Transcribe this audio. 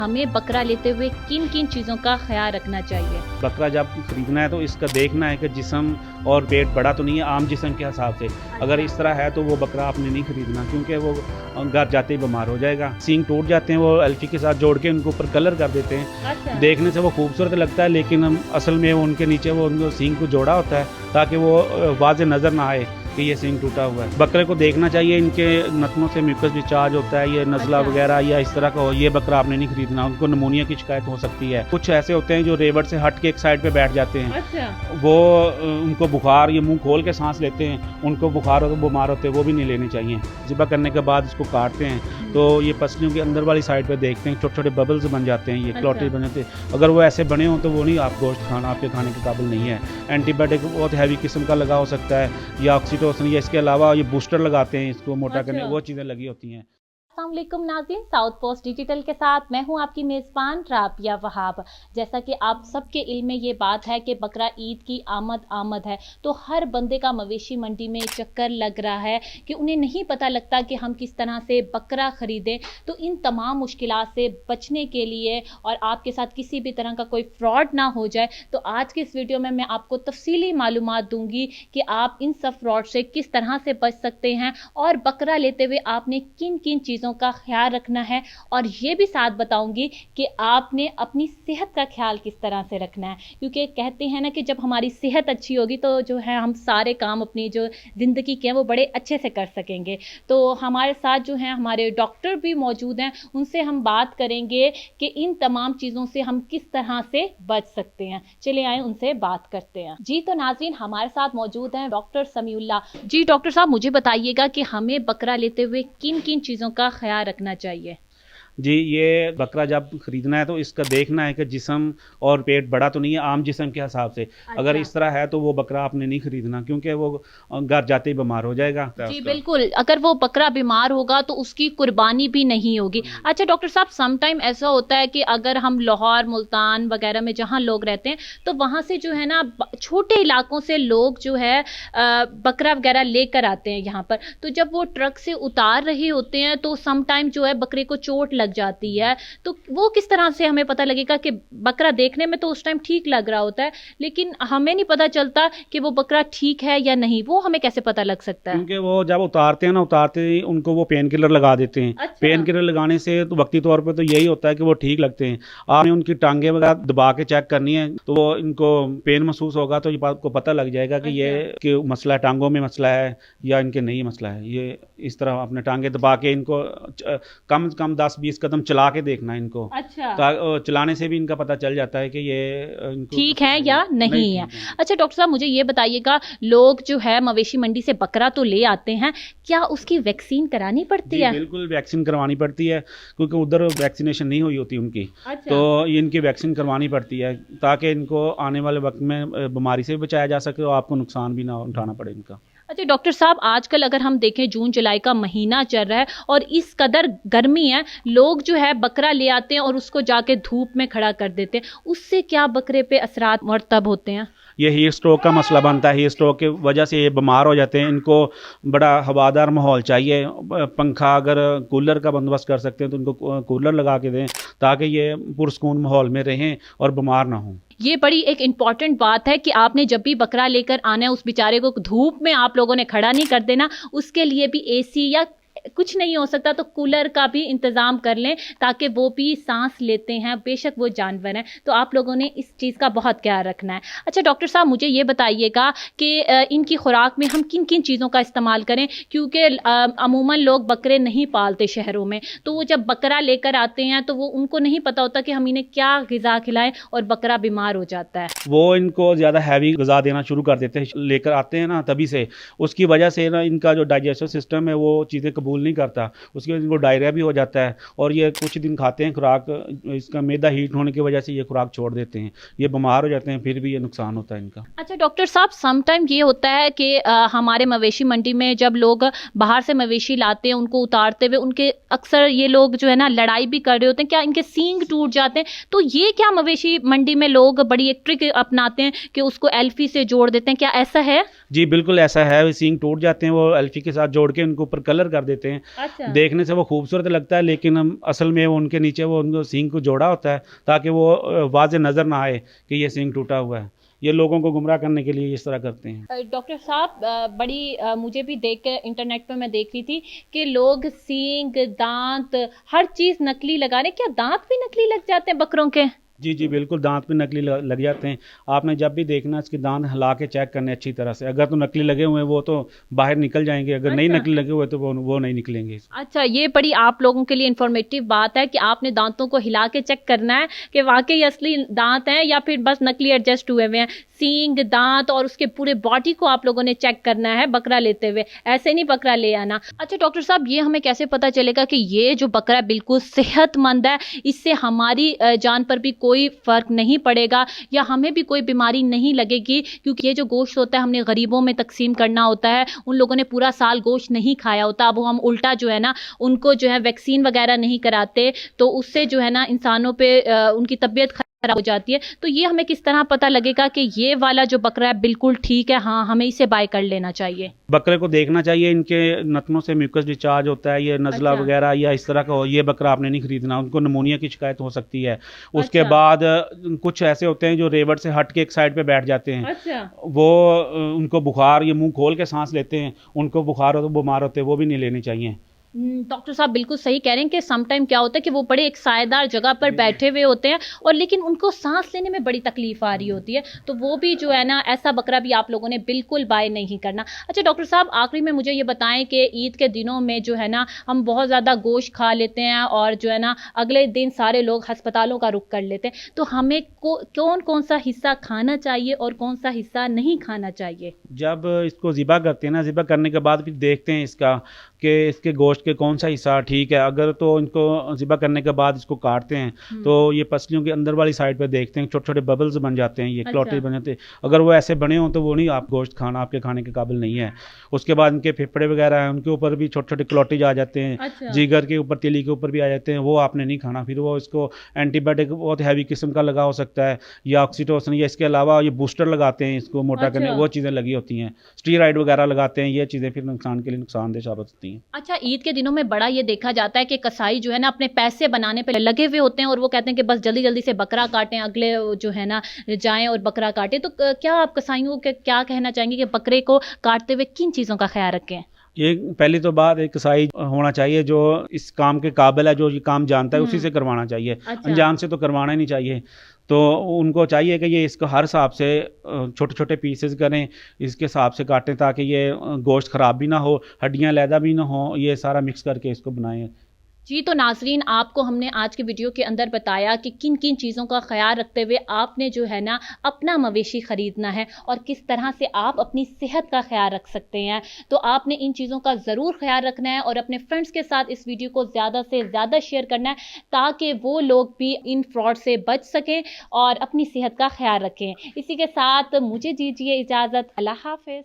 हमें बकरा लेते हुए किन किन चीज़ों का ख्याल रखना चाहिए। बकरा जब खरीदना है तो इसका देखना है कि जिस्म और पेट बड़ा तो नहीं है आम जिस्म के हिसाब से। अगर इस तरह है तो वो बकरा आपने नहीं खरीदना, क्योंकि वो घर जाते ही बीमार हो जाएगा। सींग टूट जाते हैं, वो एल्फी के साथ जोड़ के उनके ऊपर कलर कर देते हैं। अच्छा। देखने से वो खूबसूरत लगता है, लेकिन हम असल में वो उनके नीचे वो उनको सींग को जोड़ा होता है ताकि वो वाज़े नज़र ना आए कि ये सींग टूटा हुआ है। बकरे को देखना चाहिए, इनके नथनों से म्यूकस डिस्चार्ज होता है, ये नज़ला अच्छा। वगैरह या इस तरह का हो, ये बकरा आपने नहीं खरीदना। उनको निमोनिया की शिकायत हो सकती है। कुछ ऐसे होते हैं जो रेवड़ से हट के एक साइड पे बैठ जाते हैं। अच्छा। वो उनको बुखार, ये मुंह खोल के सांस लेते हैं, उनको बुखार हो तो बीमार होते हैं, वो भी नहीं लेने चाहिए। ज़िबा करने के बाद इसको काटते हैं तो ये पसलियों के अंदर वाली साइड पे देखते हैं छोटे छोटे बबल्स बन जाते हैं, ये क्लॉटेज बन जाते हैं। अगर वो ऐसे बने हों तो वो नहीं, आप गोश्त खाना आपके खाने के काबिल नहीं है। एंटीबायोटिक बहुत हैवी किस्म का लगा हो सकता है, या ऑक्सीटोसिन, या इसके अलावा ये बूस्टर लगाते हैं इसको मोटा करने, वो चीज़ें लगी होती हैं। अस्सलाम वालेकुम नाज़रीन, साउथ पोस्ट डिजिटल के साथ मैं हूं आपकी मेज़बान राबिया वहाब। जैसा कि आप सबके इल्म में ये बात है कि बकरा ईद की आमद है, तो हर बंदे का मवेशी मंडी में चक्कर लग रहा है कि उन्हें नहीं पता लगता कि हम किस तरह से बकरा ख़रीदें। तो इन तमाम मुश्किलात से बचने के लिए और आपके साथ किसी भी तरह का कोई फ्रॉड ना हो जाए, तो आज की इस वीडियो में मैं आपको तफसीली मालूमात दूंगी कि आप इन सब फ्रॉड से किस तरह से बच सकते हैं और बकरा लेते हुए आपने किन किन चीज़ों का ख्याल रखना है। और ये भी साथ बताऊंगी कि आपने अपनी सेहत का ख्याल किस तरह से रखना है, क्योंकि कहते हैं ना कि जब हमारी सेहत अच्छी होगी तो जो है हम सारे काम अपनी जो ज़िंदगी के हैं वो बड़े अच्छे से कर सकेंगे। तो हमारे साथ जो हैं हमारे डॉक्टर भी मौजूद हैं, उनसे हम बात करेंगे कि इन तमाम चीज़ों से हम किस तरह से बच सकते हैं। चले आए उनसे बात करते हैं। जी तो नाज़रीन, हमारे साथ मौजूद हैं डॉक्टर समीउल्लाह जी। डॉक्टर साहब, मुझे बताइएगा कि हमें बकरा लेते हुए किन किन चीज़ों का ख्याल रखना चाहिए। जी, ये बकरा जब खरीदना है तो इसका देखना है कि जिस्म और पेट बड़ा तो नहीं है आम जिस्म के हिसाब से। अगर इस तरह है तो वो बकरा आपने नहीं खरीदना, क्योंकि वो घर जाते ही बीमार हो जाएगा। जी बिल्कुल, अगर वो बकरा बीमार होगा तो उसकी कुर्बानी भी नहीं होगी। अच्छा डॉक्टर साहब, सम टाइम ऐसा होता है कि अगर हम लाहौर, मुल्तान वगैरह में जहाँ लोग रहते हैं तो वहाँ से जो है ना छोटे इलाकों से लोग जो है बकरा वगैरह लेकर आते हैं यहाँ पर। तो जब वो ट्रक से उतार रहे होते हैं तो सम टाइम जो है बकरे को चोट लग जाती है। तो वो किस तरह से हमें पता लगेगा कि बकरा देखने में तो उस टाइम ठीक लग रहा होता है, लेकिन हमें नहीं पता चलता कि वो बकरा ठीक है या नहीं, वो हमें कैसे पता लग सकता है? क्योंकि वो जब उतारते हैं ना, उतारते ही उनको वो पेन किलर लगा देते हैं। अच्छा। पेन किलर लगाने से तो वक्ती तौर पे तो यही होता है कि वो ठीक लगते हैं। आपने उनकी टांगे वगैरह दबा के चेक करनी है, तो वो इनको पेन महसूस होगा तो ये आपको पता लग जाएगा कि ये कि मसला है, टांगों में मसला है या इनके नहीं मसला है। ये इस तरह अपने टांगे दबा के इनको कम से कम 10-20 कदम चला के देखना है इनको। अच्छा। चलाने से भी इनका पता चल जाता है कि ये ठीक है या नहीं है। अच्छा डॉक्टर साहब, मुझे ये बताइएगा, लोग जो है मवेशी मंडी से बकरा तो ले आते हैं, क्या उसकी वैक्सीन करानी पड़ती है? बिल्कुल वैक्सीन करवानी पड़ती है, क्योंकि उधर वैक्सीनेशन नहीं हुई होती उनकी। अच्छा। तो इनकी वैक्सीन करवानी पड़ती है ताकि इनको आने वाले वक्त में बीमारी से भी बचाया जा सके और आपको नुकसान भी ना उठाना पड़े इनका। अच्छा डॉक्टर साहब, आजकल अगर हम देखें जून जुलाई का महीना चल रहा है और इस कदर गर्मी है, लोग जो है बकरा ले आते हैं और उसको जाके धूप में खड़ा कर देते हैं, उससे क्या बकरे पे असरात मरतब होते हैं? ये हीट स्ट्रोक का मसला बनता है। हीट स्ट्रोक की वजह से ये बीमार हो जाते हैं। इनको बड़ा हवादार माहौल चाहिए, पंखा, अगर कूलर का बंदोबस्त कर सकते हैं तो उनको कूलर लगा के दें ताकि ये पुरसकून माहौल में रहें और बीमार ना हों। ये बड़ी एक इम्पॉर्टेंट बात है कि आपने जब भी बकरा लेकर आना है उस बेचारे को धूप में आप लोगों ने खड़ा नहीं कर देना। उसके लिए भी एसी या कुछ नहीं हो सकता तो कूलर का भी इंतज़ाम कर लें ताकि वो भी सांस लेते हैं, बेशक वो जानवर हैं। तो आप लोगों ने इस चीज़ का बहुत ख्याल रखना है। अच्छा डॉक्टर साहब, मुझे ये बताइएगा कि इनकी खुराक में हम किन किन चीज़ों का इस्तेमाल करें, क्योंकि अमूमन लोग बकरे नहीं पालते शहरों में, तो वो जब बकरा लेकर आते हैं तो वो उनको नहीं पता होता कि हम इन्हें क्या ग़िज़ा खिलाएं और बकरा बीमार हो जाता है। वो इनको ज़्यादा हैवी ग़िज़ा देना शुरू कर देते हैं, लेकर आते हैं ना तभी से। उसकी वजह से ना इनका जो डाइजेस्टिव सिस्टम है वो चीज़ें कबूल नहीं करता, उसकी वजह से इनको डायरिया भी हो जाता है और ये कुछ दिन खाते हैं खुराक, इसका मैदा हीट होने की वजह से ये खुराक छोड़ देते हैं, ये बीमार हो जाते हैं, फिर भी ये नुकसान होता है इनका। अच्छा डॉक्टर साहब, सम टाइम ये होता है कि हमारे मवेशी मंडी में जब लोग बाहर से मवेशी लाते हैं उनको उतारते हुए उनके अक्सर ये लोग जो है ना लड़ाई भी कर रहे होते हैं, क्या इनके सींग टूट जाते हैं? तो ये क्या मवेशी मंडी में लोग बड़ी एक ट्रिक अपनाते हैं कि उसको एल्फी से जोड़ देते हैं, क्या ऐसा है? जी बिल्कुल ऐसा है, सींग टूट जाते हैं, वो एल्फी के साथ जोड़ के उनके ऊपर कलर कर देते دیتے ہیں. اچھا دیکھنے سے وہ خوبصورت لگتا ہے لیکن ہم اصل میں ان کے نیچے وہ ان کو سینگ کو جوڑا ہوتا ہے تاکہ وہ واضح نظر نہ آئے کہ یہ سینگ ٹوٹا ہوا ہے. یہ لوگوں کو گمراہ کرنے کے لیے اس طرح کرتے ہیں. ڈاکٹر صاحب بڑی مجھے بھی دیکھ کے انٹرنیٹ پہ میں دیکھ رہی تھی کہ لوگ سینگ دانت ہر چیز نکلی لگا رہے. کیا دانت بھی نکلی لگ جاتے ہیں بکروں کے؟ جی بالکل, دانت پہ نکلی لگ جاتے ہیں. آپ نے جب بھی دیکھنا اس کے دانت ہلا کے چیک کرنے اچھی طرح سے. اگر تو نکلی لگے ہوئے ہیں وہ تو باہر نکل جائیں گے, اگر نہیں نکلی لگے ہوئے تو وہ نہیں نکلیں گے. اچھا, یہ بڑی آپ لوگوں کے لیے انفارمیٹیو بات ہے کہ آپ نے دانتوں کو ہلا کے چیک کرنا ہے کہ واقعی اصلی دانت ہیں یا پھر بس نکلی ایڈجسٹ ہوئے ہوئے ہیں. سینگ دانت اور اس کے پورے باڈی کو آپ لوگوں نے چیک کرنا ہے بکرا لیتے ہوئے, ایسے نہیں بکرا لے آنا. اچھا ڈاکٹر صاحب, یہ ہمیں کیسے پتا چلے گا کہ یہ جو بکرا بالکل صحت مند ہے, اس سے ہماری جان پر بھی کوئی فرق نہیں پڑے گا یا ہمیں بھی کوئی بیماری نہیں لگے گی؟ کیونکہ یہ جو گوشت ہوتا ہے ہم نے غریبوں میں تقسیم کرنا ہوتا ہے, ان لوگوں نے پورا سال گوشت نہیں کھایا ہوتا. اب ہم الٹا جو ہے نا ان کو جو ہے ویکسین وغیرہ نہیں کراتے تو اس سے جو ہے نا انسانوں پہ ان کی طبیعت خراب ہو جاتی ہے. تو یہ ہمیں کس طرح پتہ لگے گا کہ یہ والا جو بکرا ہے بالکل ٹھیک ہے, ہاں ہمیں اسے بائی کر لینا چاہیے؟ بکرے کو دیکھنا چاہیے, ان کے نتنوں سے میوکس ڈسچارج ہوتا ہے, یہ نزلہ وغیرہ یا اس طرح کا ہو, یہ بکرا آپ نے نہیں خریدنا. ان کو نمونیا کی شکایت ہو سکتی ہے. اس کے بعد کچھ ایسے ہوتے ہیں جو ریوڑ سے ہٹ کے ایک سائڈ پہ بیٹھ جاتے ہیں, وہ ان کو بخار, یہ منہ کھول کے سانس لیتے ہیں, ان کو بخار ہو تو بیمار ہوتے ہیں, وہ بھی نہیں لینے چاہیے. ڈاکٹر صاحب بالکل صحیح کہہ رہے ہیں کہ سم ٹائم کیا ہوتا ہے کہ وہ بڑے ایک سائے دار جگہ پر بیٹھے ہوئے ہوتے ہیں اور لیکن ان کو سانس لینے میں بڑی تکلیف آ رہی ہوتی ہے, تو وہ بھی جو ہے نا ایسا بکرا بھی آپ لوگوں نے بالکل بائی نہیں کرنا. اچھا ڈاکٹر صاحب, آخری میں مجھے یہ بتائیں کہ عید کے دنوں میں جو ہے نا ہم بہت زیادہ گوشت کھا لیتے ہیں اور جو ہے نا اگلے دن سارے لوگ ہسپتالوں کا رخ کر لیتے ہیں, تو ہمیں کون سا حصہ کھانا چاہیے اور کون سا حصہ نہیں کھانا چاہیے؟ جب اس کو ذبح کرتے ہیں نا, ذبح کرنے کے بعد پھر دیکھتے ہیں اس کا کہ اس کے گوشت کے کون سا حصہ ٹھیک ہے. اگر تو ان کو ذبح کرنے کے بعد اس کو کاٹتے ہیں تو یہ پسلیوں کے اندر والی سائڈ پہ دیکھتے ہیں چھوٹے چھوٹے ببلز بن جاتے ہیں, یہ کلوٹی بن جاتے ہیں. اگر وہ ایسے بنے ہوں تو وہ نہیں آپ گوشت کھانا, آپ کے کھانے کے قابل نہیں ہے. اس کے بعد ان کے پھپھڑے وغیرہ ہیں, ان کے اوپر بھی چھوٹے چھوٹے کلوٹیج آ جاتے ہیں, جگر کے اوپر, تیلی کے اوپر بھی آ جاتے ہیں, وہ آپ نے نہیں کھانا. پھر وہ اس کو اینٹی بایوٹک بہت ہیوی قسم کا لگا ہو سکتا ہے یا آکسیٹوسن, یا اس کے علاوہ یہ بوسٹر لگاتے ہیں اس کو موٹا کرنے, وہ چیزیں لگی ہوتی ہیں, اسٹیرائڈ وغیرہ لگاتے ہیں. یہ چیزیں پھر انسان کے لیے نقصان دہ ثابت ہوتی ہیں. اچھا, عید کے دنوں میں بڑا یہ دیکھا جاتا ہے کہ کسائی جو ہے نا اپنے پیسے بنانے پہ لگے ہوئے ہوتے ہیں اور وہ کہتے ہیں کہ بس جلدی جلدی سے بکرا کاٹیں, اگلے جو ہے نا جائیں اور بکرا کاٹیں. تو کیا آپ کسائیوں کو کیا کہنا چاہیں گے کہ بکرے کو کاٹتے ہوئے کن چیزوں کا خیال رکھیں؟ یہ پہلی تو بات ایک کسائی ہونا چاہیے جو اس کام کے قابل ہے, جو یہ کام جانتا ہے, اسی سے کروانا چاہیے. انجان سے تو کروانا ہی نہیں چاہیے. تو ان کو چاہیے کہ یہ اس کو ہر حساب سے چھوٹے چھوٹے پیسز کریں, اس کے حساب سے کاٹیں تاکہ یہ گوشت خراب بھی نہ ہو, ہڈیاں علیحدہ بھی نہ ہوں, یہ سارا مکس کر کے اس کو بنائیں. جی, تو ناظرین آپ کو ہم نے آج کے ویڈیو کے اندر بتایا کہ کن کن چیزوں کا خیال رکھتے ہوئے آپ نے جو ہے نا اپنا مویشی خریدنا ہے اور کس طرح سے آپ اپنی صحت کا خیال رکھ سکتے ہیں. تو آپ نے ان چیزوں کا ضرور خیال رکھنا ہے اور اپنے فرینڈس کے ساتھ اس ویڈیو کو زیادہ سے زیادہ شیئر کرنا ہے تاکہ وہ لوگ بھی ان فراڈ سے بچ سکیں اور اپنی صحت کا خیال رکھیں. اسی کے ساتھ مجھے دیجیے اجازت. اللہ حافظ.